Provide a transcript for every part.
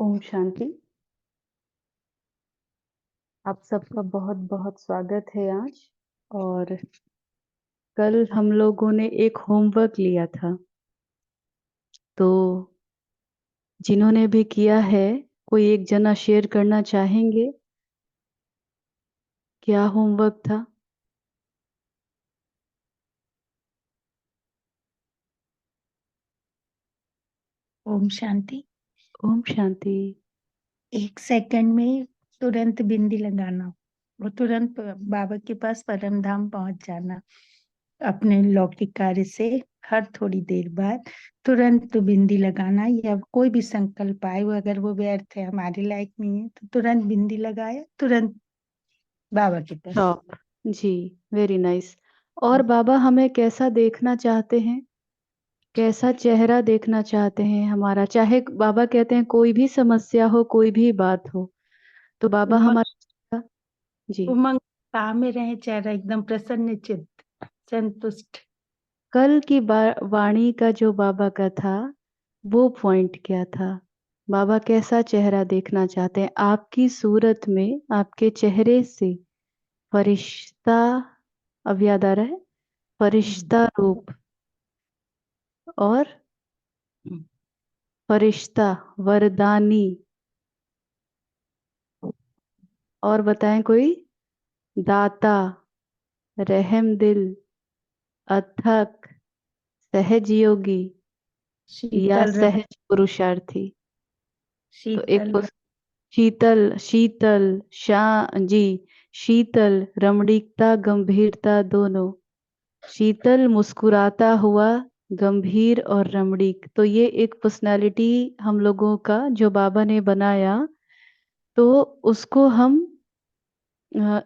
ओम शांति। आप सबका बहुत-बहुत स्वागत है आज। और कल हम लोगों ने एक होमवर्क लिया था, तो जिन्होंने भी किया है, कोई एक जना शेयर करना चाहेंगे? क्या होमवर्क था? ओम शांति। ओम शांति। 1 सेकंड में तुरंत बिंदी लगाना, वो तुरंत बाबा के पास परम धाम पहुंच जाना। अपने लौकिक कार्य से हर थोड़ी देर बाद तुरंत बिंदी लगाना, या कोई भी संकल्प आए वो अगर वो व्यर्थ है, हमारे लायक नहीं है, तो तुरंत बिंदी लगाया, तुरंत बाबा के पास। टॉप। जी, वेरी नाइस। और बाबा हमें कैसा देखना चाहते हैं? कैसा चेहरा देखना चाहते हैं हमारा? चाहे बाबा कहते हैं कोई भी समस्या हो, कोई भी बात हो, तो बाबा उमंग हमारा जी। उमंग काम में रहे, चेहरा एकदम प्रसन्न चित्त, संतुष्ट। कल की वाणी का जो बाबा का था, वो पॉइंट क्या था? बाबा कैसा चेहरा देखना चाहते हैं? आपकी सूरत में, आपके चेहरे से फरिश्ता, अब याद आ रहा है, फरिश्ता रूप और फरिश्ता, वरदानी, और बताएं कोई? दाता, रहम दिल, अथक, सहज योगी या शीतल सहज पुरुषार्थी। तो एक शीतल शीतल, शीतल, जी, शीतल, रमणीकता, गंभीरता दोनों। शीतल, मुस्कुराता हुआ, गंभीर और रमणीक। तो ये एक पर्सनालिटी हम लोगों का जो बाबा ने बनाया, तो उसको हम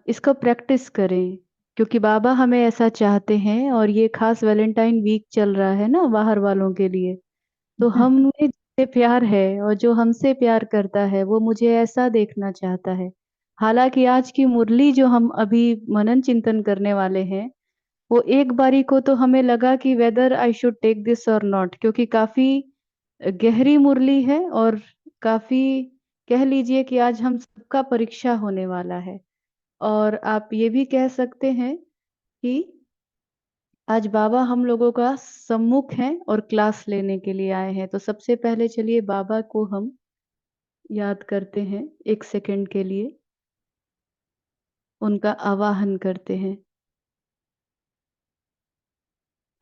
इसको प्रैक्टिस करें, क्योंकि बाबा हमें ऐसा चाहते हैं। और ये खास वैलेंटाइन वीक चल रहा है ना बाहर वालों के लिए, तो हमें जिससे प्यार है और जो हमसे प्यार करता है, वो मुझे ऐसा देखना चाहता है। हालांकि आज की मुरली जो हम अभी मनन चिंतन करने वाले हैं, वो एक बारी को तो हमें लगा कि whether I should take this और नॉट, क्योंकि काफी गहरी मुरली है और काफी, कह लीजिए कि आज हम सबका परीक्षा होने वाला है। और आप ये भी कह सकते हैं कि आज बाबा हम लोगों का सम्मुख हैं और क्लास लेने के लिए आए हैं। तो सबसे पहले चलिए बाबा को हम याद करते हैं, 1 सेकंड के लिए उनका आवाहन करते हैं।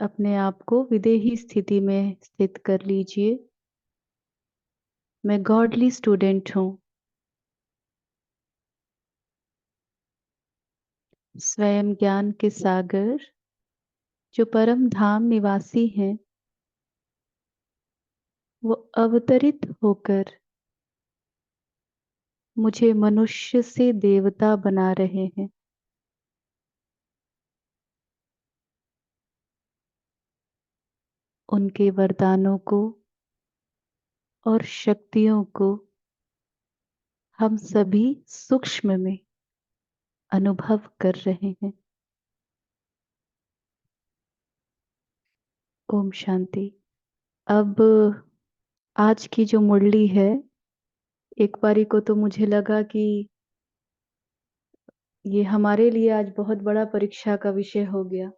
अपने आप को विदेही स्थिति में स्थित कर लीजिए। मैं गॉडली स्टूडेंट हूँ, स्वयं ज्ञान के सागर जो परम धाम निवासी हैं, वो अवतरित होकर मुझे मनुष्य से देवता बना रहे हैं। उनके वरदानों को और शक्तियों को हम सभी सूक्ष्म में अनुभव कर रहे हैं। ओम शांति। अब आज की जो मुरली है, एक बारी को तो मुझे लगा कि ये हमारे लिए आज बहुत बड़ा परीक्षा का विषय हो गया,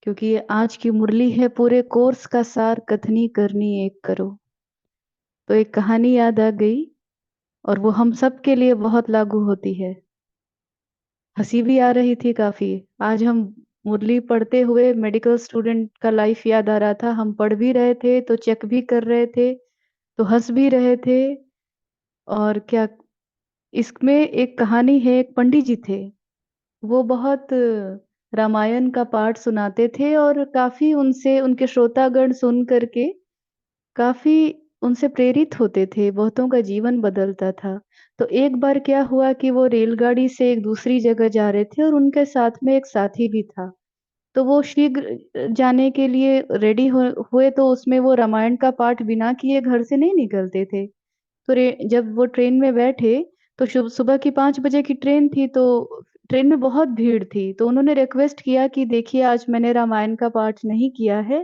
क्योंकि ये आज की मुरली है पूरे कोर्स का सार कथनी करनी एक करो। तो एक कहानी याद आ गई और वो हम सब के लिए बहुत लागू होती है। हंसी भी आ रही थी काफी। आज हम मुरली पढ़ते हुए मेडिकल स्टूडेंट का लाइफ याद आ रहा था। हम पढ़ भी रहे थे तो चेक भी कर रहे थे, तो हंस भी रहे थे। और क्या, इसमें एक कहानी है, एक पंडित जी थे, वो बहुत रामायण का पाठ सुनाते थे और काफी उनसे उनके श्रोतागण सुन करके काफी उनसे प्रेरित होते थे, बहुतों का जीवन बदलता था। तो एक बार क्या हुआ कि वो रेलगाड़ी से एक दूसरी जगह जा रहे थे और उनके साथ में एक साथी भी था। तो वो शीघ्र जाने के लिए रेडी हुए, तो उसमें वो रामायण का पाठ बिना किए घर से नहीं निकलते थे। तो जब वो ट्रेन में बैठे, तो सुबह की 5 बजे की ट्रेन थी, तो ट्रेन में बहुत भीड़ थी। तो उन्होंने रिक्वेस्ट किया कि देखिए आज मैंने रामायण का पाठ नहीं किया है,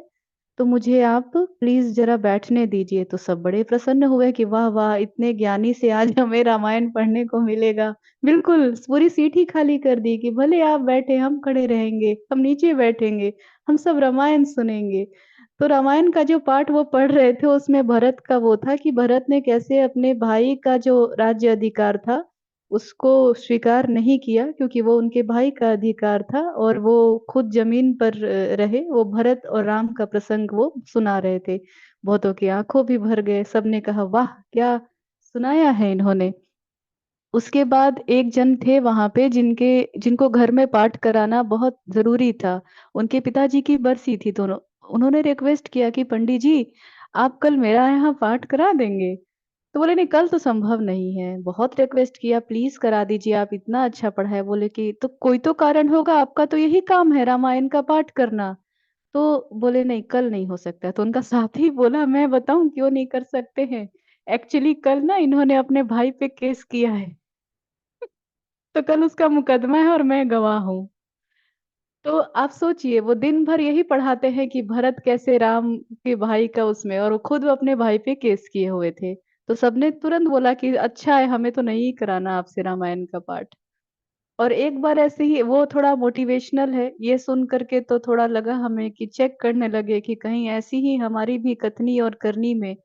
तो मुझे आप प्लीज जरा बैठने दीजिए। तो सब बड़े प्रसन्न हुए कि वाह वाह, इतने ज्ञानी से आज हमें रामायण पढ़ने को मिलेगा। बिल्कुल पूरी सीट ही खाली कर दी कि भले आप बैठे, हम खड़े रहेंगे, हम नीचे बैठेंगे, हम सब रामायण सुनेंगे। तो रामायण का जो पाठ वो पढ़ रहे थे उसमें भरत का वो था कि भरत ने कैसे अपने भाई का जो राज्य अधिकार था उसको स्वीकार नहीं किया, क्योंकि वो उनके भाई का अधिकार था और वो खुद जमीन पर रहे। वो भरत और राम का प्रसंग वो सुना रहे थे। बहुतों की आंखों भी भर गए, सबने कहा वाह क्या सुनाया है इन्होंने। उसके बाद एक जन थे वहां पे जिनको घर में पाठ कराना बहुत जरूरी था। उनके पिताजी की बरसी थी, तो उन्होंने रिक्वेस्ट किया कि पंडित जी आप कल मेरा यहाँ पाठ करा देंगे। तो बोले नहीं, कल तो संभव नहीं है। बहुत रिक्वेस्ट किया, प्लीज करा दीजिए, आप इतना अच्छा पढ़ाए। बोले कि तो कोई तो कारण होगा, आपका तो यही काम है रामायण का पाठ करना। तो बोले नहीं, कल नहीं हो सकता। तो उनका साथी बोला मैं बताऊं क्यों नहीं कर सकते हैं। एक्चुअली कल ना इन्होंने अपने भाई पे केस किया है। तो कल उसका मुकदमा है और मैं गवाह हूँ। तो आप सोचिए, वो दिन भर यही पढ़ाते हैं कि भरत कैसे राम के भाई का उसमें, और वो खुद वो अपने भाई पे केस किए हुए थे। तो सबने तुरंत बोला कि अच्छा है, हमें तो नहीं कराना आपसे रामायण का पाठ। और एक बार ऐसे ही, वो थोड़ा मोटिवेशनल है, ये सुन करके तो थोड़ा लगा हमें कि चेक करने लगे कि कहीं ऐसी ही हमारी भी कथनी और करनी में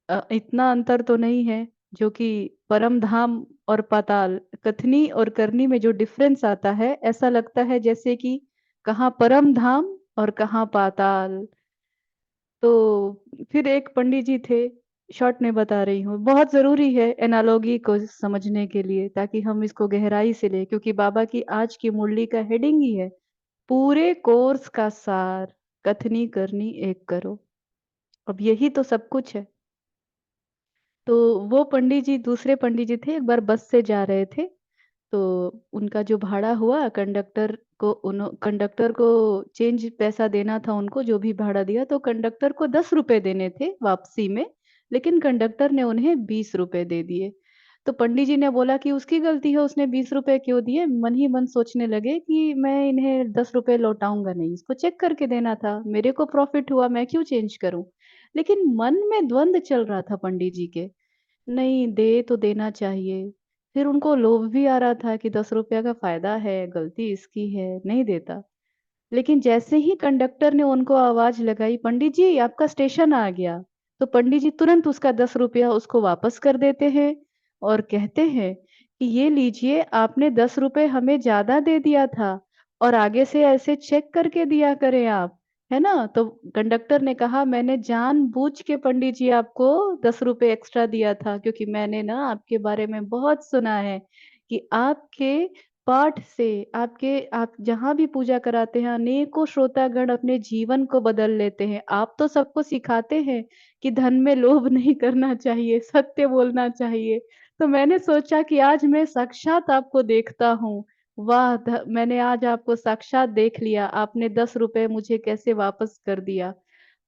इतना अंतर तो नहीं है, जो कि परम धाम और पाताल, कथनी और करनी में जो डिफरेंस आता है, ऐसा लगता है जैसे कि कहाँ परम धाम और कहाँ पाताल। तो फिर एक पंडित जी थे, शॉर्ट में बता रही हूँ, बहुत जरूरी है एनालॉगी को समझने के लिए, ताकि हम इसको गहराई से ले, क्योंकि बाबा की आज की मुरली का हेडिंग ही है पूरे कोर्स का सार, कथनी करनी एक करो। अब यही तो सब कुछ है। तो वो पंडित जी, दूसरे पंडित जी थे, एक बार बस से जा रहे थे। तो उनका जो भाड़ा हुआ, कंडक्टर को चेंज पैसा देना था उनको, जो भी भाड़ा दिया, तो कंडक्टर को 10 रुपए देने थे वापसी में, लेकिन कंडक्टर ने उन्हें 20 रुपए दे दिए। तो पंडित जी ने बोला कि उसकी गलती है, उसने 20 रुपए क्यों दिए। मन ही मन सोचने लगे कि मैं इन्हें 10 रुपए लौटाऊंगा नहीं, इसको चेक करके देना था, मेरे को प्रॉफिट हुआ, मैं क्यों चेंज करूं। लेकिन मन में द्वंद चल रहा था पंडित जी के, नहीं दे तो देना चाहिए। फिर उनको लोभ भी आ रहा था कि 10 रुपया का फायदा है, गलती इसकी है, नहीं देता। लेकिन जैसे ही कंडक्टर ने उनको आवाज लगाई पंडित जी आपका स्टेशन आ गया, तो पंडित जी तुरंत उसका 10 रुपया उसको वापस कर देते हैं और कहते हैं कि ये लीजिए, आपने 10 रुपए हमें ज्यादा दे दिया था, और आगे से ऐसे चेक करके दिया करें आप, है ना। तो कंडक्टर ने कहा मैंने जानबूझ के पंडित जी आपको 10 रुपए एक्स्ट्रा दिया था, क्योंकि मैंने ना आपके बारे में बहुत सुना है कि आपके पाठ से, आप जहां भी पूजा कराते हैं अनेकों श्रोतागण अपने जीवन को बदल लेते हैं। आप तो सबको सिखाते हैं कि धन में लोभ नहीं करना चाहिए, सत्य बोलना चाहिए। तो मैंने सोचा कि आज मैं साक्षात आपको देखता हूँ। वाह, मैंने आज आपको साक्षात देख लिया, आपने 10 रुपए मुझे कैसे वापस कर दिया।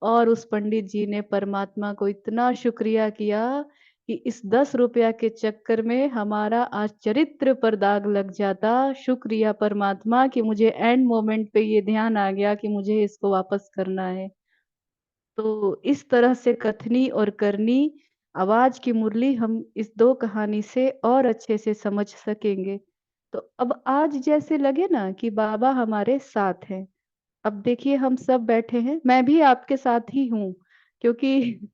और उस पंडित जी ने परमात्मा को इतना शुक्रिया किया कि इस 10 रुपया के चक्कर में हमारा आज चरित्र पर दाग लग जाता। शुक्रिया परमात्मा कि मुझे एंड मोमेंट पे ये ध्यान आ गया कि मुझे इसको वापस करना है। तो इस तरह से कथनी और करनी, आवाज की मुरली, हम इस दो कहानी से और अच्छे से समझ सकेंगे। तो अब आज जैसे लगे ना कि बाबा हमारे साथ हैं। अब देखिए हम सब बैठे हैं, मैं भी आपके साथ ही हूँ, क्योंकि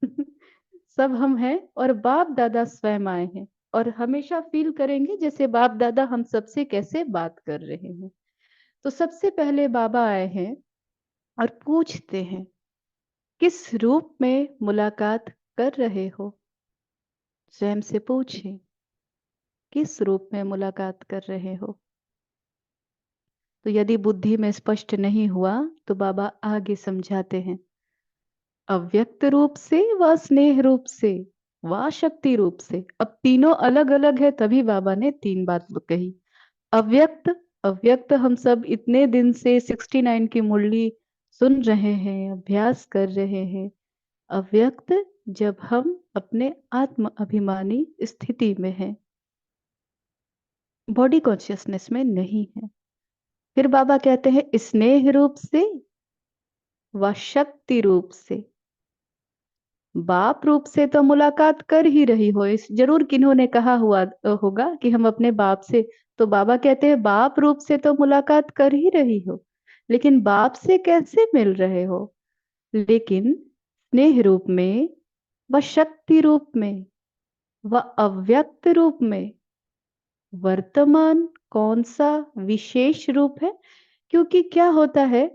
सब हम हैं और बाप दादा स्वयं आए हैं, और हमेशा फील करेंगे जैसे बाप दादा हम सबसे कैसे बात कर रहे हैं। तो सबसे पहले बाबा आए हैं और पूछते हैं किस रूप में मुलाकात कर रहे हो। स्वयं से पूछें किस रूप में मुलाकात कर रहे हो। तो यदि बुद्धि में स्पष्ट नहीं हुआ तो बाबा आगे समझाते हैं, अव्यक्त रूप से, व स्नेह रूप से, व शक्ति रूप से। अब तीनों अलग अलग है, तभी बाबा ने 3 बात कही। अव्यक्त, अव्यक्त हम सब इतने दिन से 69 की मुरली सुन रहे हैं, अभ्यास कर रहे हैं। अव्यक्त जब हम अपने आत्म अभिमानी स्थिति में हैं, बॉडी कॉन्शियसनेस में नहीं है। फिर बाबा कहते हैं स्नेह रूप से, व शक्ति रूप से। बाप रूप से तो मुलाकात कर ही रही हो, इस जरूर किन्हों ने कहा हुआ होगा कि हम अपने बाप से, तो बाबा कहते हैं बाप रूप से तो मुलाकात कर ही रही हो, लेकिन बाप से कैसे मिल रहे हो? लेकिन स्नेह रूप में, व शक्ति रूप में, व अव्यक्त रूप में। वर्तमान कौन सा विशेष रूप है? क्योंकि क्या होता है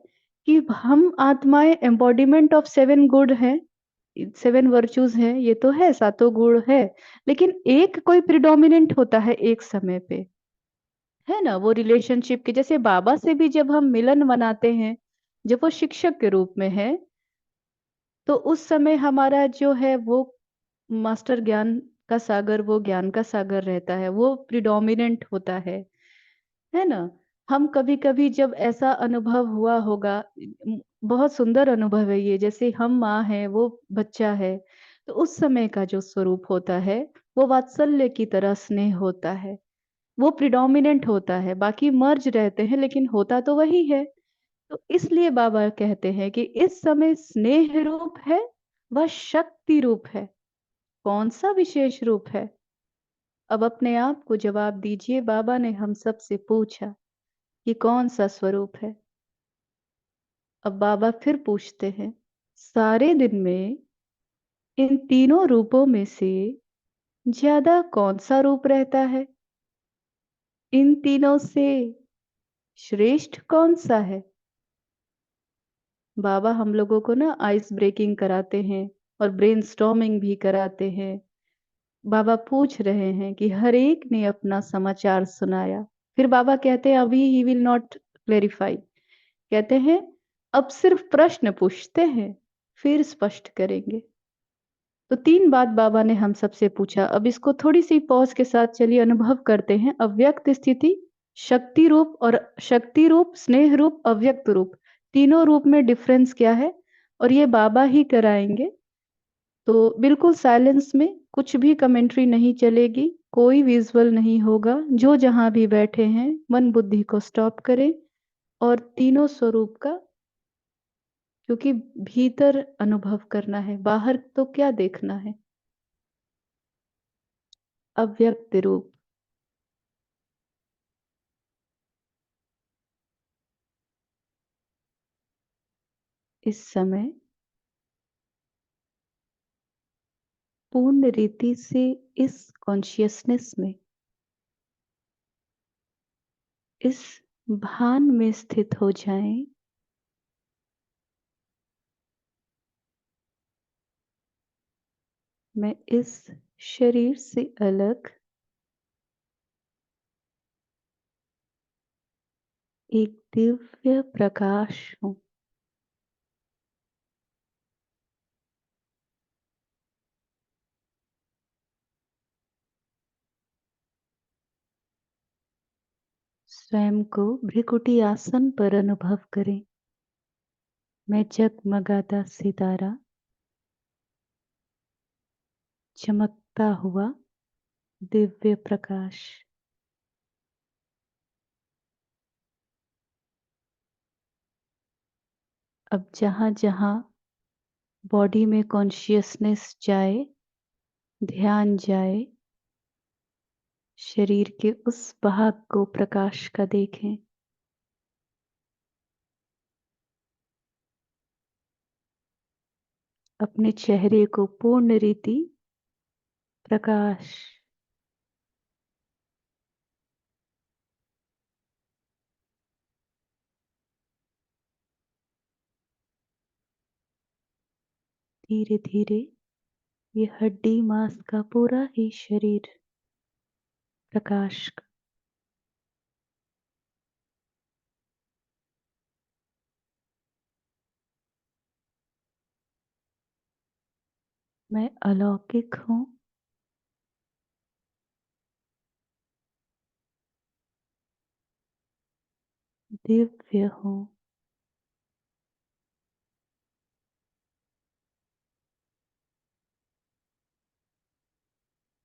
कि हम आत्माएं एम्बॉडीमेंट ऑफ सेवन गुड हैं, सेवन वर्चूज हैं, ये तो है, सातों गुण है, लेकिन एक कोई प्रिडोमिनेंट होता है एक समय पे, है ना? वो रिलेशनशिप के जैसे बाबा से भी जब हम मिलन मनाते हैं, जब वो शिक्षक के रूप में है, तो उस समय हमारा जो है वो मास्टर ज्ञान का सागर, वो ज्ञान का सागर रहता है, वो प्रिडोमिनेंट होता है ना? हम कभी कभी जब ऐसा अनुभव हुआ होगा, बहुत सुंदर अनुभव है ये, जैसे हम माँ है, वो बच्चा है, तो उस समय का जो स्वरूप होता है वो वात्सल्य की तरह स्नेह होता है, वो प्रिडोमिनेंट होता है, बाकी मर्ज रहते हैं लेकिन होता तो वही है। तो इसलिए बाबा कहते हैं कि इस समय स्नेह रूप है, वह शक्ति रूप है। कौन सा विशेष रूप है? अब अपने आप को जवाब दीजिए। बाबा ने हम सब से पूछा कि कौन सा स्वरूप है। अब बाबा फिर पूछते हैं, सारे दिन में इन तीनों रूपों में से ज्यादा कौन सा रूप रहता है? इन तीनों से श्रेष्ठ कौन सा है? बाबा हम लोगों को ना आइस ब्रेकिंग कराते हैं और ब्रेनस्टॉर्मिंग भी कराते हैं। बाबा पूछ रहे हैं कि हर एक ने अपना समाचार सुनाया। फिर बाबा कहते हैं अभी ही विल नॉट क्लेरिफाई, कहते हैं अब सिर्फ प्रश्न पूछते हैं, फिर स्पष्ट करेंगे। तो तीन बात बाबा ने हम सबसे पूछा। अब इसको थोड़ी सी पॉज के साथ चलिए अनुभव करते हैं। अव्यक्त स्थिति, शक्ति रूप, और शक्ति रूप, स्नेह रूप, अव्यक्त रूप, तीनों रूप में डिफरेंस क्या है, और ये बाबा ही कराएंगे। तो बिल्कुल साइलेंस में, कुछ भी कमेंट्री नहीं चलेगी, कोई विजुअल नहीं होगा। जो जहां भी बैठे हैं मन बुद्धि को स्टॉप करें और तीनों स्वरूप का, क्योंकि भीतर अनुभव करना है, बाहर तो क्या देखना है। अव्यक्त रूप, इस समय पूर्ण रीति से इस कॉन्शियसनेस में, इस भान में स्थित हो जाएं, मैं इस शरीर से अलग एक दिव्य प्रकाश हूं। स्वयं को भ्रिकुटी आसन पर अनुभव करें। मैं जगमगाता सितारा, चमकता हुआ दिव्य प्रकाश। अब जहां जहां बॉडी में कॉन्शियसनेस जाए, ध्यान जाए, शरीर के उस भाग को प्रकाश का देखें। अपने चेहरे को पूर्ण रीति प्रकाश, धीरे धीरे ये हड्डी मांस का पूरा ही शरीर प्रकाश का। मैं अलौकिक हूं, दिव्य हूं,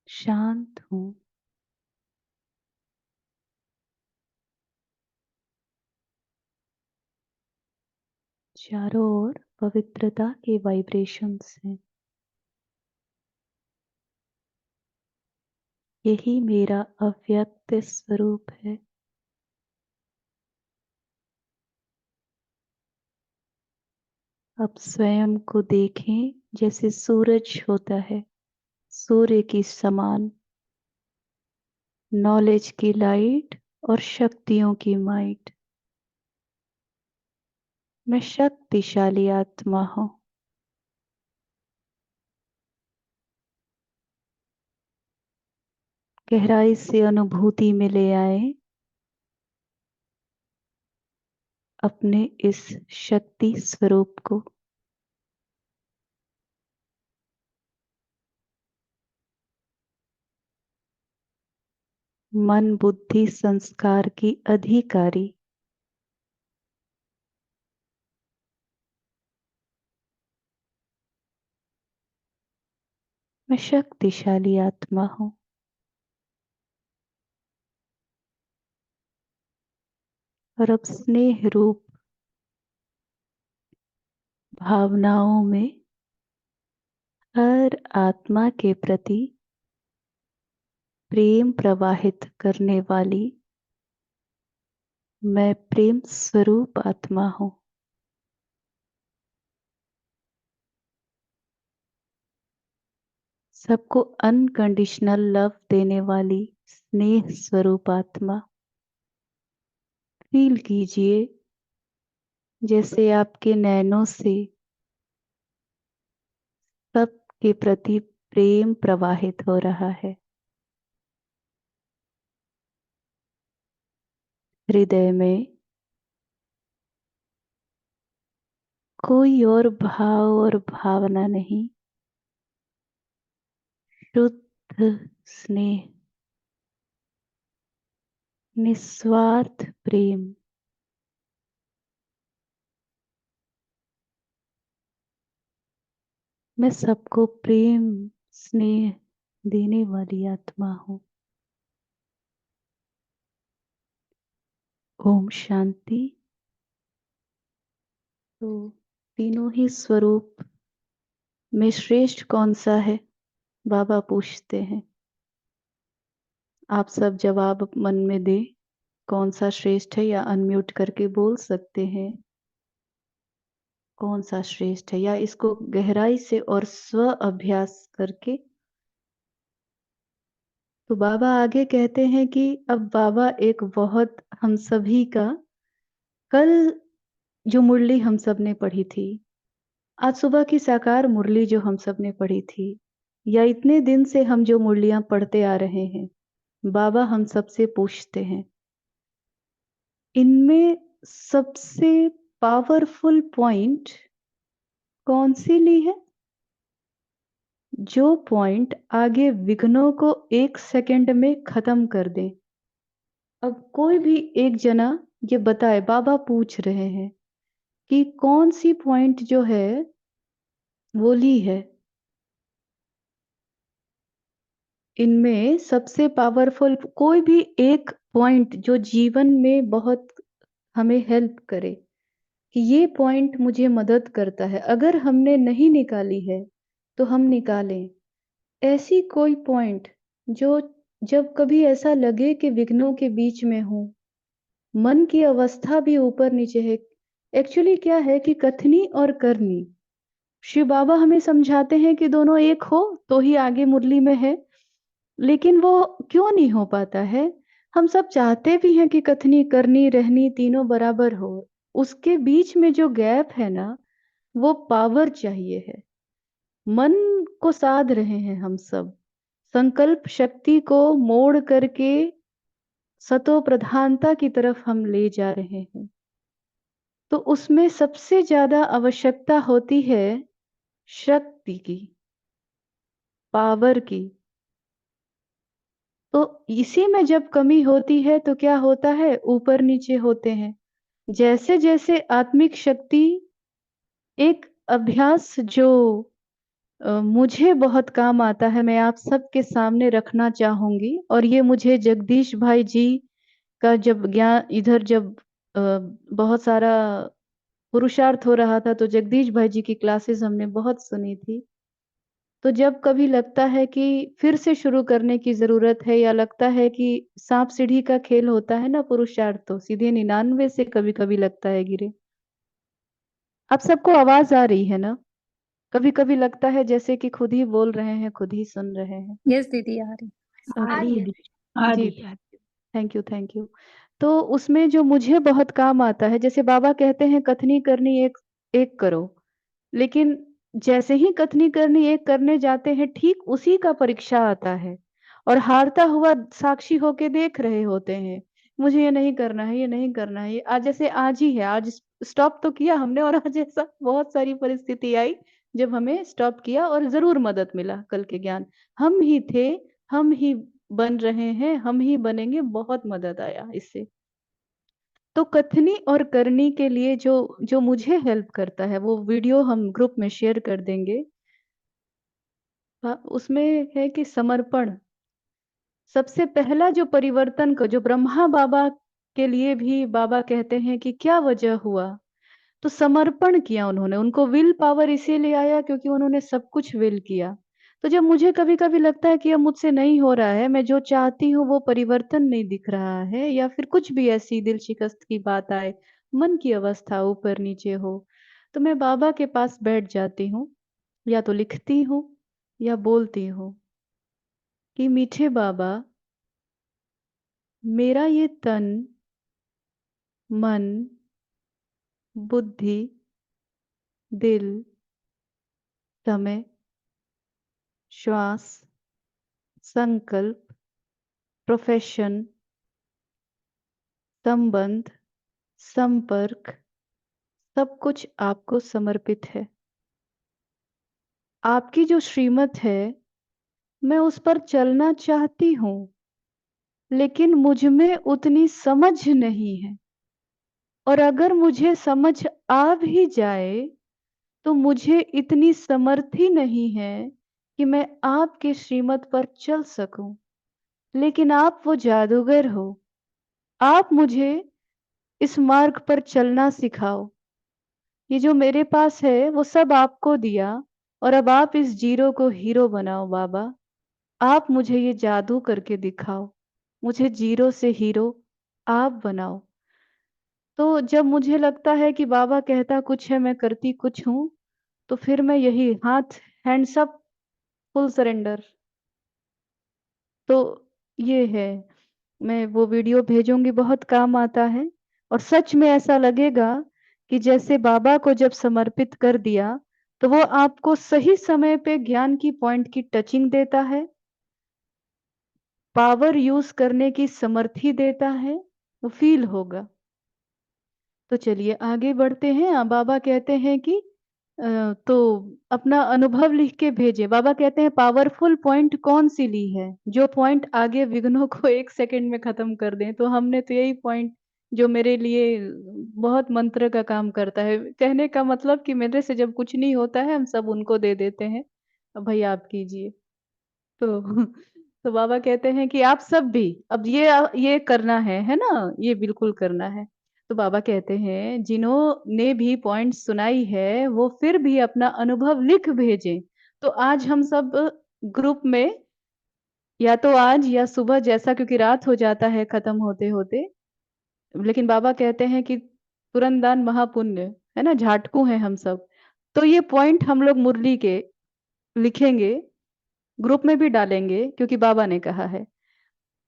शांत हूं, चारों ओर पवित्रता के वाइब्रेशंस हैं। यही मेरा अव्यक्त स्वरूप है। अब स्वयं को देखें जैसे सूरज होता है, सूर्य की समान, नॉलेज की लाइट और शक्तियों की माइट। मैं शक्तिशाली आत्मा हूं। गहराई से अनुभूति में ले आए अपने इस शक्ति स्वरूप को। मन बुद्धि संस्कार की अधिकारी। मैं शक्तिशाली आत्मा हूं। और अब स्नेह रूप भावनाओं में हर आत्मा के प्रति प्रेम प्रवाहित करने वाली मैं प्रेम स्वरूप आत्मा हूं। सबको अनकंडीशनल लव देने वाली स्नेह स्वरूप आत्मा। फील कीजिए जैसे आपके नैनों से सबके प्रति प्रेम प्रवाहित हो रहा है। हृदय में कोई और भाव और भावना नहीं, शुद्ध स्नेह, निस्वार्थ प्रेम। मैं सबको प्रेम स्नेह देने वाली आत्मा हूं। ओम शांति। तो तीनों ही स्वरूप में श्रेष्ठ कौन सा है, बाबा पूछते हैं। आप सब जवाब मन में दे, कौन सा श्रेष्ठ है, या अनम्यूट करके बोल सकते हैं कौन सा श्रेष्ठ है, या इसको गहराई से और स्व अभ्यास करके। तो बाबा आगे कहते हैं कि अब बाबा एक बहुत हम सभी का, कल जो मुरली हम सब ने पढ़ी थी, आज सुबह की साकार मुरली जो हम सब ने पढ़ी थी, या इतने दिन से हम जो मुरलियां पढ़ते आ रहे हैं, बाबा हम सबसे पूछते हैं इनमें सबसे पावरफुल पॉइंट कौन सी ली है, जो पॉइंट आगे विघ्नों को 1 सेकंड में खत्म कर दे। अब कोई भी एक जना ये बताए, बाबा पूछ रहे हैं कि कौन सी पॉइंट जो है वो ली है, इनमें सबसे पावरफुल कोई भी एक पॉइंट जो जीवन में बहुत हमें हेल्प करे, कि ये पॉइंट मुझे मदद करता है। अगर हमने नहीं निकाली है तो हम निकालें ऐसी कोई पॉइंट जो, जब कभी ऐसा लगे कि विघ्नों के बीच में हूं, मन की अवस्था भी ऊपर नीचे है। एक्चुअली क्या है कि कथनी और करनी, शिव बाबा हमें समझाते हैं कि दोनों एक हो तो ही आगे मुरली में है, लेकिन वो क्यों नहीं हो पाता है। हम सब चाहते भी हैं कि कथनी करनी रहनी तीनों बराबर हो, उसके बीच में जो गैप है ना, वो पावर चाहिए है। मन को साध रहे हैं हम सब, संकल्प शक्ति को मोड़ करके सतो प्रधानता की तरफ हम ले जा रहे हैं। तो उसमें सबसे ज्यादा आवश्यकता होती है शक्ति की, पावर की। तो इसी में जब कमी होती है तो क्या होता है, ऊपर नीचे होते हैं। जैसे जैसे आत्मिक शक्ति, एक अभ्यास जो मुझे बहुत काम आता है, मैं आप सबके सामने रखना चाहूंगी। और ये मुझे जगदीश भाई जी का जब ज्ञान इधर जब बहुत सारा पुरुषार्थ हो रहा था, तो जगदीश भाई जी की क्लासेस हमने बहुत सुनी थी। तो जब कभी लगता है कि फिर से शुरू करने की जरूरत है, या लगता है कि सांप सीढ़ी का खेल होता है ना, पुरुषार्थ तो सीधे 99 से कभी कभी लगता है गिरे। आप सबको आवाज आ रही है ना? कभी कभी लगता है जैसे कि खुद ही बोल रहे हैं, खुद ही सुन रहे हैं। यस दीदी, आ रही आ ओके। रही है दीदी, आ जी, रही है। Thank you thank you. तो उसमें जो मुझे बहुत काम आता है, जैसे बाबा कहते हैं कथनी करनी एक एक करो, लेकिन जैसे ही कथनी करनी एक करने जाते हैं, ठीक उसी का परीक्षा आता है, और हारता हुआ साक्षी होके देख रहे होते हैं, मुझे ये नहीं करना है, ये नहीं करना है। ये आज जैसे आज ही है, आज स्टॉप तो किया हमने, और आज ऐसा बहुत सारी परिस्थिति आई जब हमें स्टॉप किया, और जरूर मदद मिला। कल के ज्ञान हम ही थे, हम ही बन रहे हैं, हम ही बनेंगे, बहुत मदद आया इससे। तो कथनी और करनी के लिए जो जो मुझे हेल्प करता है, वो वीडियो हम ग्रुप में शेयर कर देंगे। उसमें है कि समर्पण सबसे पहला जो परिवर्तन का, जो ब्रह्मा बाबा के लिए भी बाबा कहते हैं कि क्या वजह हुआ, तो समर्पण किया उन्होंने। उनको विल पावर इसीलिए आया क्योंकि उन्होंने सब कुछ विल किया। तो जब मुझे कभी कभी लगता है कि अब मुझसे नहीं हो रहा है, मैं जो चाहती हूँ वो परिवर्तन नहीं दिख रहा है, या फिर कुछ भी ऐसी दिल शिकस्त की बात आए, मन की अवस्था ऊपर नीचे हो, तो मैं बाबा के पास बैठ जाती हूँ, या तो लिखती हूँ या बोलती हूँ कि मीठे बाबा, मेरा ये तन, मन, बुद्धि, दिल, समय, श्वास, संकल्प, प्रोफेशन, संबंध, संपर्क, सब कुछ आपको समर्पित है। आपकी जो श्रीमत है, मैं उस पर चलना चाहती हूँ, लेकिन मुझ में उतनी समझ नहीं है, और अगर मुझे समझ आ भी जाए तो मुझे इतनी समर्थी नहीं है कि मैं आपके श्रीमत पर चल सकूं। लेकिन आप वो जादूगर हो, आप मुझे इस मार्ग पर चलना सिखाओ। ये जो मेरे पास है वो सब आपको दिया, और अब आप इस जीरो को हीरो बनाओ बाबा। आप मुझे ये जादू करके दिखाओ, मुझे जीरो से हीरो आप बनाओ। तो जब मुझे लगता है कि बाबा कहता कुछ है, मैं करती कुछ हूं, तो फिर मैं यही हाथ, हैंड्स अप, फुल सरेंडर। तो ये है, मैं वो वीडियो भेजूंगी, बहुत काम आता है। और सच में ऐसा लगेगा कि जैसे बाबा को जब समर्पित कर दिया, तो वो आपको सही समय पे ज्ञान की पॉइंट की टचिंग देता है, पावर यूज करने की समर्थी देता है, वो फील होगा। तो चलिए आगे बढ़ते हैं। बाबा कहते हैं कि तो अपना अनुभव लिख के भेजे। बाबा कहते हैं पावरफुल पॉइंट कौन सी ली है, जो पॉइंट आगे विघ्नों को 1 सेकंड में खत्म कर दें। तो हमने तो यही पॉइंट, जो मेरे लिए बहुत मंत्र का काम करता है। कहने का मतलब कि मेरे से जब कुछ नहीं होता है, हम सब उनको दे देते हैं, अब भाई आप कीजिए। तो तो बाबा कहते हैं कि आप सब भी अब ये करना है ना, ये बिल्कुल करना है। तो बाबा कहते हैं जिन्होंने भी पॉइंट सुनाई है वो फिर भी अपना अनुभव लिख भेजें। तो आज हम सब ग्रुप में, या तो आज या सुबह, जैसा क्योंकि रात हो जाता है खत्म होते होते, लेकिन बाबा कहते हैं कि तुरंत दान महापुण्य है ना, झाटकू हैं हम सब। तो ये पॉइंट हम लोग मुरली के लिखेंगे, ग्रुप में भी डालेंगे, क्योंकि बाबा ने कहा है।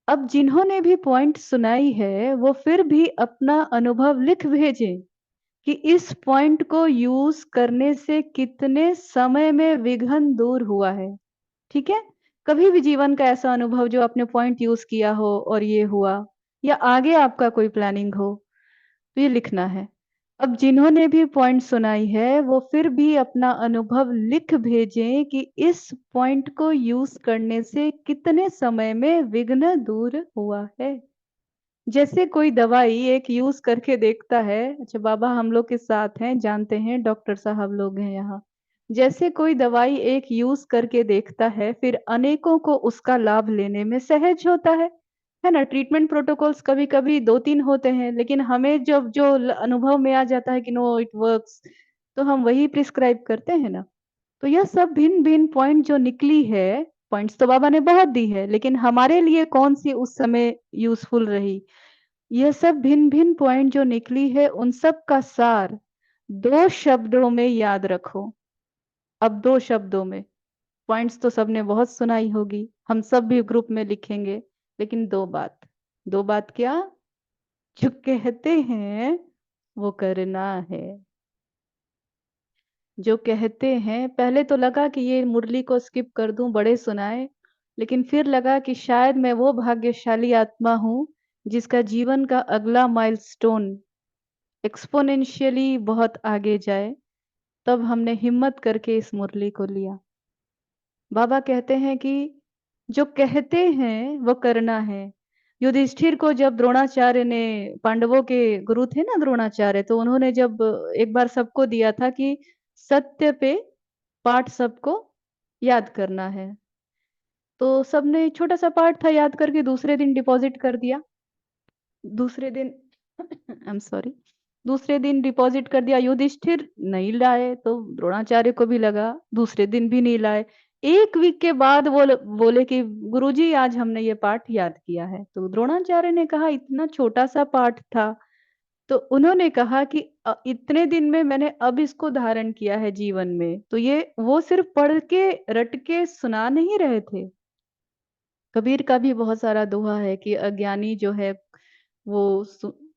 अब जिन्होंने भी पॉइंट सुनाई है वो फिर भी अपना अनुभव लिख भेजें कि इस पॉइंट को यूज करने से कितने समय में विघ्न दूर हुआ है। ठीक है? कभी भी जीवन का ऐसा अनुभव जो आपने पॉइंट यूज किया हो और ये हुआ, या आगे आपका कोई प्लानिंग हो, तो ये लिखना है। अब जिन्होंने भी पॉइंट सुनाई है वो फिर भी अपना अनुभव लिख भेजें कि इस पॉइंट को यूज करने से कितने समय में विघ्न दूर हुआ है। जैसे कोई दवाई एक यूज करके देखता है, अच्छा बाबा हम लोग के साथ हैं, जानते हैं, डॉक्टर साहब लोग हैं यहाँ। जैसे कोई दवाई एक यूज करके देखता है, फिर अनेकों को उसका लाभ लेने में सहज होता है ना। ट्रीटमेंट प्रोटोकॉल्स कभी कभी 2-3 होते हैं, लेकिन हमें जब जो अनुभव में आ जाता है कि नो इट वर्क्स, तो हम वही प्रिस्क्राइब करते हैं ना। तो यह सब भिन्न भिन्न पॉइंट जो निकली है, पॉइंट्स तो बाबा ने बहुत दी है, लेकिन हमारे लिए कौन सी उस समय यूजफुल रही, यह सब भिन्न भिन्न पॉइंट जो निकली है उन सब का सार 2 शब्दों में याद रखो। अब 2 शब्दों में, पॉइंट्स तो सबने बहुत सुनाई होगी, हम सब भी ग्रुप में लिखेंगे, लेकिन 2 बात क्या, जो कहते हैं वो करना है। जो कहते हैं, पहले तो लगा कि ये मुरली को स्किप कर दूं, बड़े सुनाए, लेकिन फिर लगा कि शायद मैं वो भाग्यशाली आत्मा हूं जिसका जीवन का अगला माइलस्टोन एक्सपोनेंशियली बहुत आगे जाए। तब हमने हिम्मत करके इस मुरली को लिया। बाबा कहते हैं कि जो कहते हैं वो करना है। युधिष्ठिर को जब द्रोणाचार्य ने, पांडवों के गुरु थे ना द्रोणाचार्य, तो उन्होंने जब एक बार सबको दिया था कि सत्य पे पाठ सबको याद करना है, तो सबने छोटा सा पाठ था याद करके दूसरे दिन डिपॉजिट कर दिया। दूसरे दिन आई एम सॉरी, दूसरे दिन डिपॉजिट कर दिया। युधिष्ठिर नहीं लाए तो द्रोणाचार्य को भी लगा, दूसरे दिन भी नहीं लाए। 1 वीक के बाद वो बोले कि गुरुजी आज हमने ये पाठ याद किया है। तो द्रोणाचार्य ने कहा इतना छोटा सा पाठ था, तो उन्होंने कहा कि इतने दिन में मैंने अब इसको धारण किया है जीवन में, तो ये वो सिर्फ पढ़ के रट के सुना नहीं रहे थे। कबीर का भी बहुत सारा दोहा है कि अज्ञानी जो है वो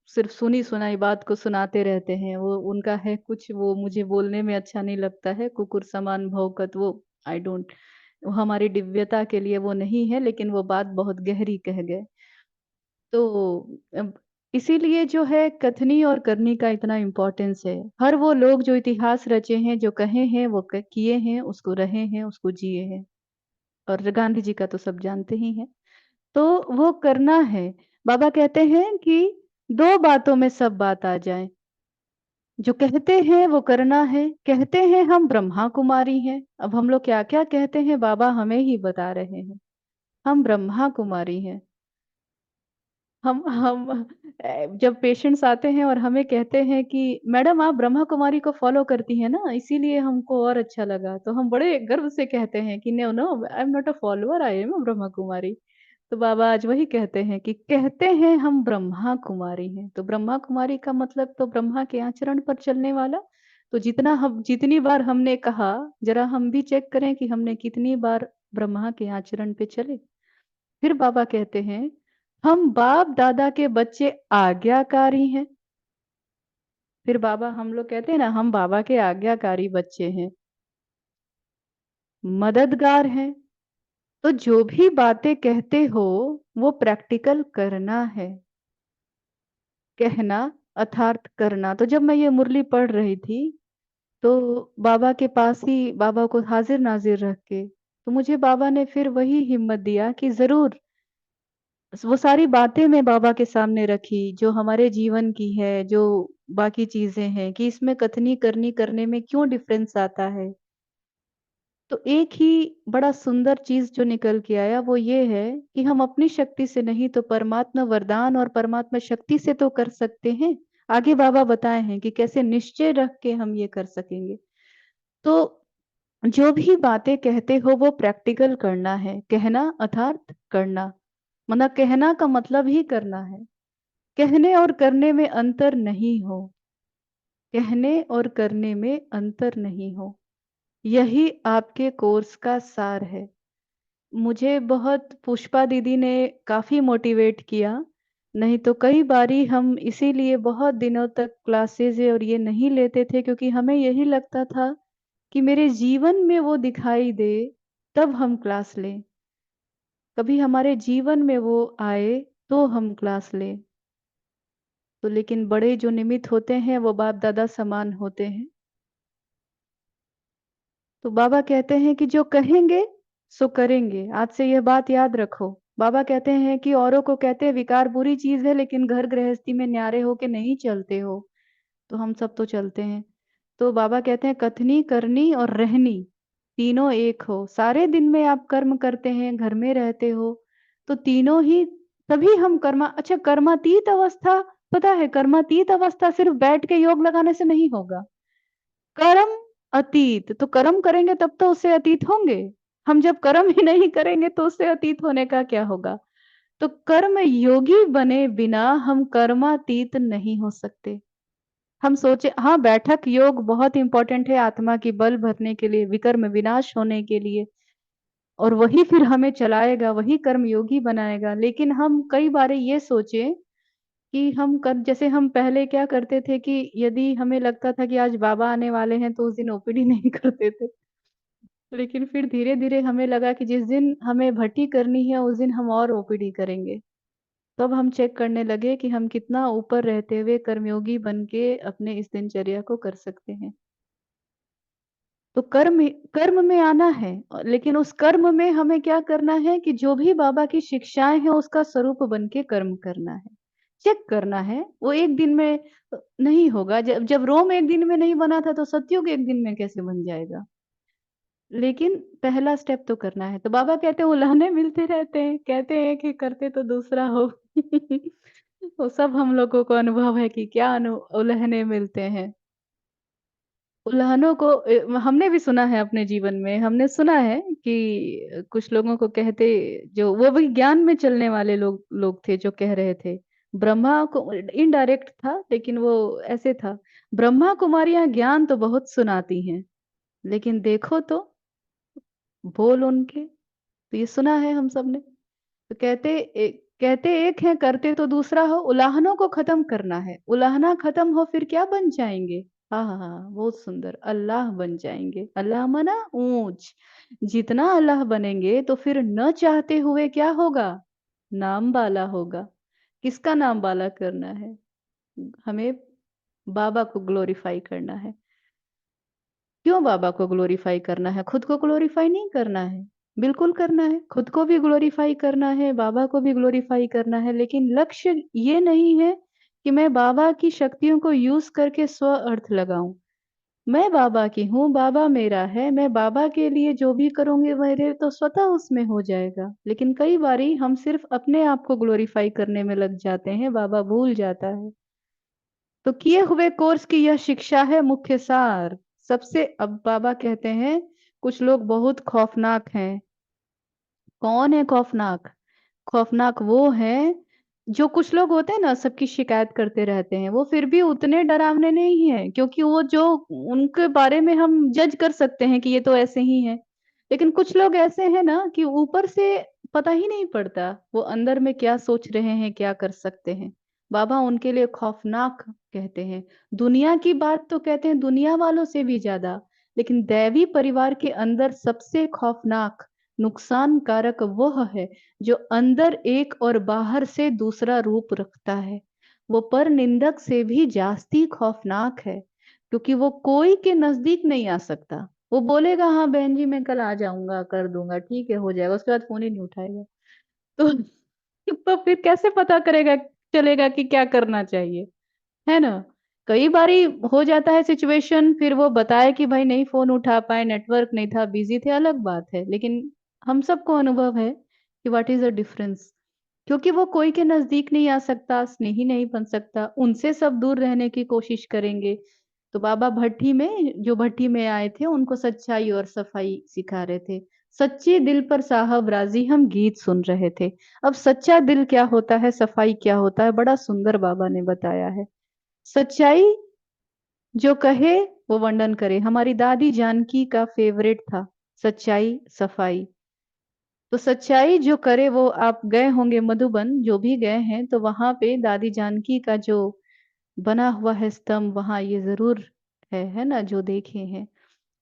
सिर्फ सुनी सुनाई बात को सुनाते रहते हैं। वो उनका है कुछ, वो मुझे बोलने में अच्छा नहीं लगता है, कुकुर समान भौंकत, वो आई डोंट, वो हमारी दिव्यता के लिए वो नहीं है, लेकिन वो बात बहुत गहरी कह गए। तो अब इसीलिए जो है कथनी और करनी का इतना इम्पोर्टेंस है। हर वो लोग जो इतिहास रचे हैं, जो कहे हैं वो किए हैं, उसको रहे हैं, उसको जिए हैं। और गांधी जी का तो सब जानते ही हैं। तो वो करना है। बाबा कहते हैं कि 2 बातों में सब बात आ जाए। जो कहते हैं वो करना है। कहते हैं हम ब्रह्मा कुमारी हैं। अब हम लोग क्या क्या कहते हैं बाबा हमें ही बता रहे हैं। हम ब्रह्मा कुमारी हैं। हम जब पेशेंट्स आते हैं और हमें कहते हैं कि मैडम आप ब्रह्मा कुमारी को फॉलो करती हैं ना, इसीलिए हमको और अच्छा लगा, तो हम बड़े गर्व से कहते हैं कि no no I am not a follower, I am a Brahma Kumari. तो बाबा आज वही कहते हैं कि कहते हैं हम ब्रह्मा कुमारी हैं। तो ब्रह्मा कुमारी का मतलब तो ब्रह्मा के आचरण पर चलने वाला। तो जितनी बार हमने कहा, जरा हम भी चेक करें कि हमने कितनी बार ब्रह्मा के आचरण पे चले। फिर बाबा कहते हैं हम बाप दादा के बच्चे आज्ञाकारी हैं। फिर बाबा, हम लोग कहते हैं ना हम बाबा के आज्ञाकारी बच्चे हैं, मददगार हैं। तो जो भी बातें कहते हो वो प्रैक्टिकल करना है। कहना अर्थात करना। तो जब मैं ये मुरली पढ़ रही थी, तो बाबा के पास ही बाबा को हाजिर नाजिर रख के, तो मुझे बाबा ने फिर वही हिम्मत दिया कि जरूर वो सारी बातें मैं बाबा के सामने रखी जो हमारे जीवन की है, जो बाकी चीजें हैं, कि इसमें कथनी करनी करने में क्यों डिफरेंस आता है। तो एक ही बड़ा सुंदर चीज जो निकल के आया वो ये है कि हम अपनी शक्ति से नहीं तो परमात्मा वरदान और परमात्मा शक्ति से तो कर सकते हैं। आगे बाबा बताए हैं कि कैसे निश्चय रख के हम ये कर सकेंगे। तो जो भी बातें कहते हो वो प्रैक्टिकल करना है। कहना अर्थात करना, मतलब कहना का मतलब ही करना है। कहने और करने में अंतर नहीं हो। कहने और करने में अंतर नहीं हो, यही आपके कोर्स का सार है। मुझे बहुत पुष्पा दीदी ने काफी मोटिवेट किया। नहीं तो कई बारी हम इसीलिए बहुत दिनों तक क्लासेस और ये नहीं लेते थे, क्योंकि हमें यही लगता था कि मेरे जीवन में वो दिखाई दे तब हम क्लास लें, कभी हमारे जीवन में वो आए तो हम क्लास लें। तो लेकिन बड़े जो निमित्त होते हैं वो बाप दादा समान होते हैं। तो बाबा कहते हैं कि जो कहेंगे सो करेंगे। आज से यह बात याद रखो। बाबा कहते हैं कि औरों को कहते हैं विकार बुरी चीज है, लेकिन घर गृहस्थी में न्यारे होके नहीं चलते हो। तो हम सब तो चलते हैं। तो बाबा कहते हैं कथनी करनी और रहनी तीनों एक हो। सारे दिन में आप कर्म करते हैं, घर में रहते हो, तो तीनों ही तभी हम अच्छा, कर्मातीत अवस्था, पता है कर्मातीत अवस्था सिर्फ बैठ के योग लगाने से नहीं होगा। कर्म अतीत, तो कर्म करेंगे तब तो उससे अतीत होंगे। हम जब कर्म ही नहीं करेंगे तो उससे अतीत होने का क्या होगा। तो कर्म योगी बने बिना हम कर्मातीत नहीं हो सकते। हम सोचे हाँ, बैठक योग बहुत इंपॉर्टेंट है आत्मा की बल भरने के लिए, विकर्म विनाश होने के लिए, और वही फिर हमें चलाएगा, वही कर्म योगी बनाएगा। लेकिन हम कई बार ये सोचे कि हम कर, जैसे हम पहले क्या करते थे कि यदि हमें लगता था कि आज बाबा आने वाले हैं तो उस दिन ओपीडी नहीं करते थे। लेकिन फिर धीरे धीरे हमें लगा कि जिस दिन हमें भट्टी करनी है उस दिन हम और ओपीडी करेंगे। तब हम चेक करने लगे कि हम कितना ऊपर रहते हुए कर्मयोगी बन के अपने इस दिनचर्या को कर सकते हैं। तो कर्म कर्म में आना है, लेकिन उस कर्म में हमें क्या करना है कि जो भी बाबा की शिक्षाएं हैं उसका स्वरूप बन के कर्म करना है, चेक करना है। वो एक दिन में नहीं होगा। जब जब रोम एक दिन में नहीं बना था तो सत्युग एक दिन में कैसे बन जाएगा। लेकिन पहला स्टेप तो करना है। तो बाबा कहते हैं उल्हाने मिलते रहते हैं, कहते हैं कि करते तो दूसरा हो। वो सब हम लोगों को अनुभव है कि क्या उल्हने मिलते हैं। उल्हानों को हमने भी सुना है अपने जीवन में। हमने सुना है कि कुछ लोगों को कहते, जो वो भी ज्ञान में चलने वाले लोग लोग थे, जो कह रहे थे ब्रह्मा को, इनडायरेक्ट था लेकिन वो ऐसे था, ब्रह्मा कुमारियां ज्ञान तो बहुत सुनाती हैं लेकिन देखो तो बोल उनके। तो ये सुना है हम सब ने। तो कहते एक है, करते तो दूसरा हो। उलाहनों को खत्म करना है, उलाहना खत्म हो फिर क्या बन जाएंगे। हाँ हाँ हाँ, बहुत सुंदर, अल्लाह बन जाएंगे। अल्लाह मना ऊंच। जितना अल्लाह बनेंगे तो फिर न चाहते हुए क्या होगा, नाम वाला होगा। किसका नाम वाला करना है, हमें बाबा को ग्लोरीफाई करना है। क्यों बाबा को ग्लोरीफाई करना है, खुद को ग्लोरीफाई नहीं करना है। बिल्कुल करना है, खुद को भी ग्लोरीफाई करना है, बाबा को भी ग्लोरीफाई करना है। लेकिन लक्ष्य ये नहीं है कि मैं बाबा की शक्तियों को यूज करके स्व अर्थ लगाऊं। मैं बाबा की हूँ, बाबा मेरा है, मैं बाबा के लिए जो भी करूंगी मेरे तो स्वतः उसमें हो जाएगा। लेकिन कई बारी हम सिर्फ अपने आप को ग्लोरीफाई करने में लग जाते हैं, बाबा भूल जाता है। तो किए हुए कोर्स की यह शिक्षा है मुख्य सार। सबसे, अब बाबा कहते हैं कुछ लोग बहुत खौफनाक हैं। कौन है खौफनाक। खौफनाक वो है जो, कुछ लोग होते हैं ना सबकी शिकायत करते रहते हैं, वो फिर भी उतने डरावने नहीं है, क्योंकि वो जो उनके बारे में हम जज कर सकते हैं कि ये तो ऐसे ही है। लेकिन कुछ लोग ऐसे हैं ना कि ऊपर से पता ही नहीं पड़ता वो अंदर में क्या सोच रहे हैं, क्या कर सकते हैं। बाबा उनके लिए खौफनाक कहते हैं। दुनिया की बात तो कहते हैं दुनिया वालों से भी ज्यादा, लेकिन दैवी परिवार के अंदर सबसे खौफनाक नुकसान कारक वह है जो अंदर एक और बाहर से दूसरा रूप रखता है। वो पर निंदक से भी जास्ती खौफनाक है, क्योंकि वो कोई के नजदीक नहीं आ सकता। वो बोलेगा हाँ बहन जी मैं कल आ जाऊंगा, कर दूंगा, ठीक है हो जाएगा, उसके बाद फोन ही नहीं उठाएगा। तो तो फिर कैसे पता करेगा, चलेगा कि क्या करना चाहिए, है ना। कई बारी हो जाता है सिचुएशन, फिर वो बताए कि भाई नहीं फोन उठा पाए, नेटवर्क नहीं था, बिजी थे, अलग बात है। लेकिन हम सबको अनुभव है कि व्हाट इज द डिफरेंस। क्योंकि वो कोई के नजदीक नहीं आ सकता, स्नेही नहीं बन सकता, उनसे सब दूर रहने की कोशिश करेंगे। तो बाबा भट्टी में, जो भट्टी में आए थे उनको सच्चाई और सफाई सिखा रहे थे। सच्चे दिल पर साहब राजी, हम गीत सुन रहे थे। अब सच्चा दिल क्या होता है, सफाई क्या होता है, बड़ा सुंदर बाबा ने बताया है। सच्चाई जो कहे वो वर्णन करे। हमारी दादी जानकी का फेवरेट था सच्चाई सफाई। तो सच्चाई जो करे वो, आप गए होंगे मधुबन, जो भी गए हैं तो वहां पे दादी जानकी का जो बना हुआ है स्तंभ, वहां ये जरूर है ना, जो देखे हैं।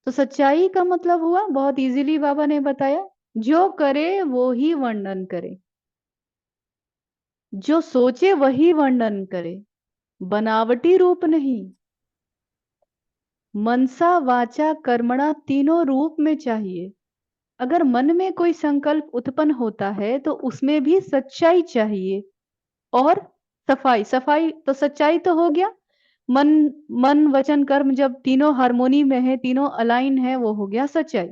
तो सच्चाई का मतलब हुआ, बहुत इजीली बाबा ने बताया, जो करे वो ही वर्णन करे, जो सोचे वही वर्णन करे, बनावटी रूप नहीं। मनसा वाचा कर्मणा तीनों रूप में चाहिए। अगर मन में कोई संकल्प उत्पन्न होता है तो उसमें भी सच्चाई चाहिए, और सफाई। सफाई तो सच्चाई तो हो गया, मन, मन वचन कर्म जब तीनों हार्मोनी में है, तीनों अलाइन है, वो हो गया सच्चाई।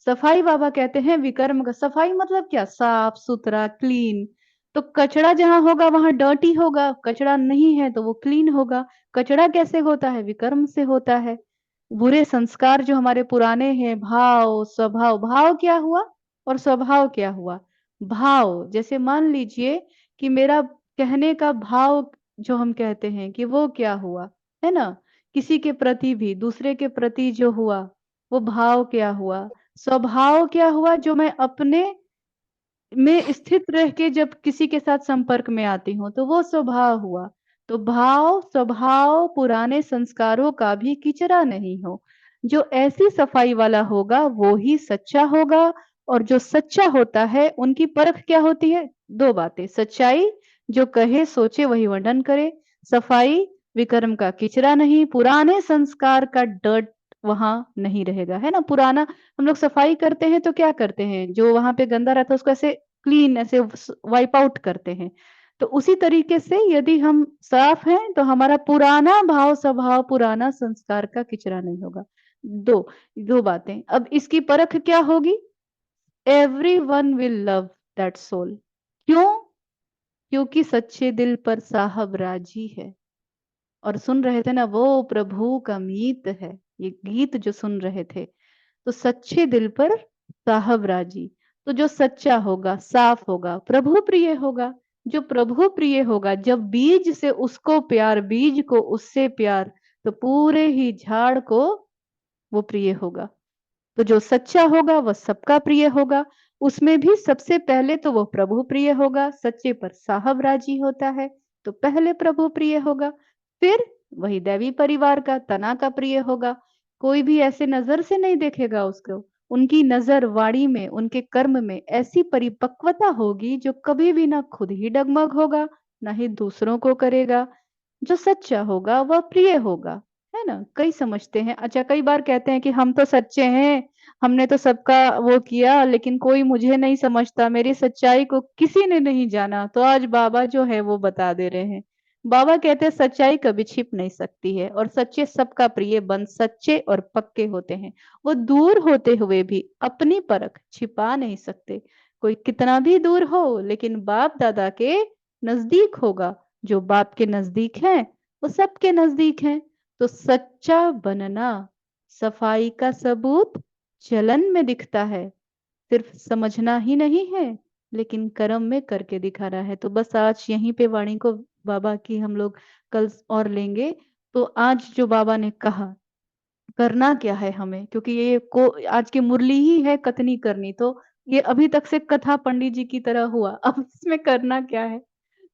सफाई बाबा कहते हैं विकर्म का। सफाई मतलब क्या, साफ सुथरा, क्लीन। तो कचरा जहां होगा वहां डर्टी होगा, कचरा नहीं है तो वो क्लीन होगा। कचरा कैसे होता है? विकर्म से होता है। बुरे संस्कार जो हमारे पुराने हैं, भाव स्वभाव, भाव क्या हुआ और स्वभाव क्या हुआ? भाव, जैसे मान लीजिए कि मेरा कहने का भाव जो हम कहते हैं कि वो क्या हुआ, है ना? किसी के प्रति भी, दूसरे के प्रति जो हुआ, वो भाव क्या हुआ? स्वभाव क्या हुआ? जो मैं अपने में स्थित रह के जब किसी के साथ संपर्क में आती हूँ, तो वो स्वभाव हुआ। तो भाव स्वभाव पुराने संस्कारों का भी किचरा नहीं हो। जो ऐसी सफाई वाला होगा वो ही सच्चा होगा। और जो सच्चा होता है उनकी परख क्या होती है? दो बातें, सच्चाई, जो कहे सोचे वही वर्णन करे। सफाई, विकर्म का किचरा नहीं, पुराने संस्कार का डर्ट वहां नहीं रहेगा, है ना? पुराना, हम लोग सफाई करते हैं तो क्या करते हैं? जो वहां पे गंदा रहता है उसको ऐसे क्लीन, ऐसे वाइप आउट करते हैं। तो उसी तरीके से यदि हम साफ हैं तो हमारा पुराना भाव स्वभाव, पुराना संस्कार का किचरा नहीं होगा। दो दो बातें। अब इसकी परख क्या होगी? Everyone will love that soul. क्यों? क्योंकि सच्चे दिल पर साहब राजी है। और सुन रहे थे ना, वो प्रभु का मीत है, ये गीत जो सुन रहे थे। तो सच्चे दिल पर साहब राजी। तो जो सच्चा होगा, साफ होगा, प्रभु प्रिय होगा। जो प्रभु प्रिय होगा, जब बीज से उसको प्यार, बीज को उससे प्यार, तो पूरे ही झाड़ को वो प्रिय होगा। तो जो सच्चा होगा वह सबका प्रिय होगा। उसमें भी सबसे पहले तो वो प्रभु प्रिय होगा। सच्चे पर साहब राजी होता है, तो पहले प्रभु प्रिय होगा। फिर वही दैवी परिवार का, तना का प्रिय होगा। कोई भी ऐसे नजर से नहीं देखेगा उसको। उनकी नजर, वाणी में, उनके कर्म में ऐसी परिपक्वता होगी जो कभी भी ना खुद ही डगमग होगा, ना ही दूसरों को करेगा। जो सच्चा होगा वह प्रिय होगा, है ना? कई समझते हैं, अच्छा कई बार कहते हैं कि हम तो सच्चे हैं, हमने तो सबका वो किया, लेकिन कोई मुझे नहीं समझता, मेरी सच्चाई को किसी ने नहीं जाना। तो आज बाबा जो है वो बता दे रहे हैं। बाबा कहते हैं सच्चाई कभी छिप नहीं सकती है, और सच्चे सबका प्रिय बन सच्चे और पक्के होते हैं। वो दूर होते हुए भी अपनी परख छिपा नहीं सकते। कोई कितना भी दूर हो लेकिन बाप दादा के नजदीक होगा। जो बाप के नजदीक है वो सबके नजदीक है। तो सच्चा बनना, सफाई का सबूत चलन में दिखता है, सिर्फ समझना ही नहीं है, लेकिन कर्म में करके दिखाना है। तो बस आज यहीं पे वाणी को बाबा की हम लोग कल और लेंगे। तो आज जो बाबा ने कहा, करना क्या है हमें, क्योंकि ये को आज की मुरली ही है कथनी करनी, तो ये अभी तक से कथा पंडित जी की तरह हुआ, अब इसमें करना क्या है?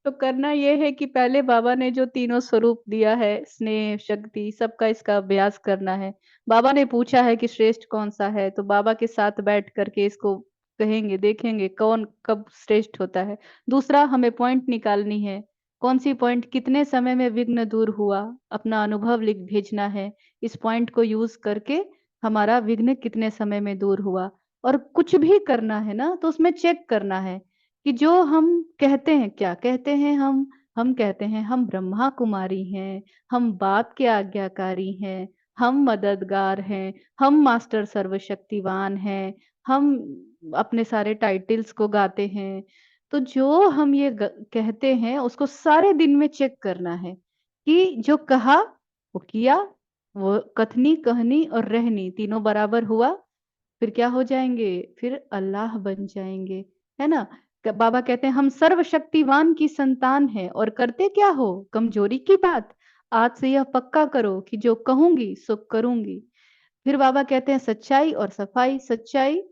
तो करना ये है कि पहले बाबा ने जो तीनों स्वरूप दिया है, स्नेह, शक्ति, सबका इसका अभ्यास करना है। बाबा ने पूछा है कि श्रेष्ठ कौन सा है, तो बाबा के साथ बैठ करके इसको कहेंगे, देखेंगे कौन कब श्रेष्ठ होता है। दूसरा, हमें पॉइंट निकालनी है, कौन सी पॉइंट कितने समय में विघ्न दूर हुआ, अपना अनुभव लिख भेजना है। इस पॉइंट को यूज करके हमारा विघ्न कितने समय में दूर हुआ। और कुछ भी करना है ना, तो उसमें चेक करना है कि जो हम कहते हैं, क्या कहते हैं हम कहते हैं हम ब्रह्मा कुमारी हैं, हम बाप के आज्ञाकारी हैं, हम मददगार हैं, हम मास्टर सर्वशक्तिवान हैं, हम अपने सारे टाइटल्स को गाते हैं। तो जो हम ये कहते हैं उसको सारे दिन में चेक करना है कि जो कहा वो किया, वो कथनी कहनी और रहनी तीनों बराबर हुआ। फिर क्या हो जाएंगे? फिर अल्लाह बन जाएंगे, है ना? बाबा कहते हैं हम सर्वशक्तिवान की संतान है, और करते क्या हो? कमजोरी की बात। आज से यह पक्का करो कि जो कहूंगी सो करूंगी। फिर बाबा कहते हैं सच्चाई और सफाई। सच्चाई,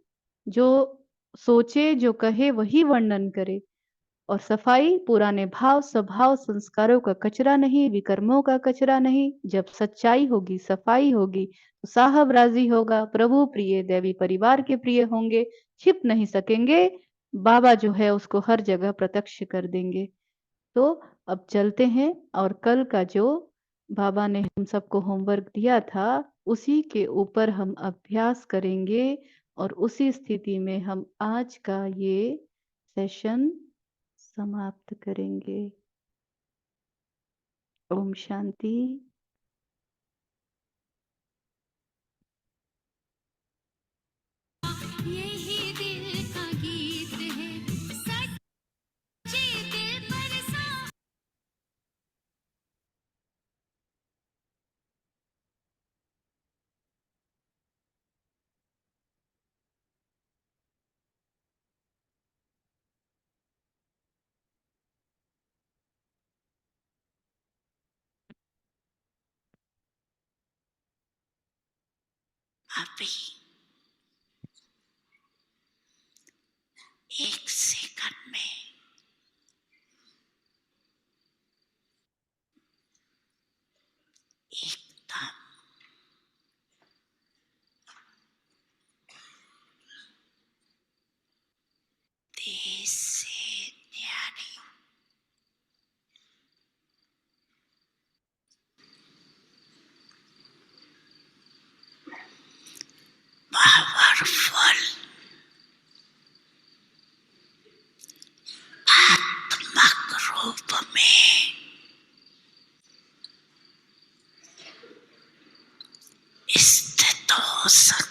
जो सोचे जो कहे वही वर्णन करे। और सफाई, पुराने भाव स्वभाव संस्कारों का कचरा नहीं, विकर्मों का कचरा नहीं। जब सच्चाई होगी, सफाई होगी, तो साहब राजी होगा, प्रभु प्रिय, देवी परिवार के प्रिय होंगे, छिप नहीं सकेंगे। बाबा जो है उसको हर जगह प्रत्यक्ष कर देंगे। तो अब चलते हैं, और कल का जो बाबा ने हम सबको होमवर्क दिया था उसी के ऊपर हम अभ्यास करेंगे, और उसी स्थिति में हम आज का ये सेशन समाप्त करेंगे। ओम शांति। यही दिल का गीत है, सच्चे अभी एक सेकंड में एकदम देश से न्यारी पावरफुल आत्मक रूप में स्थित हो सकते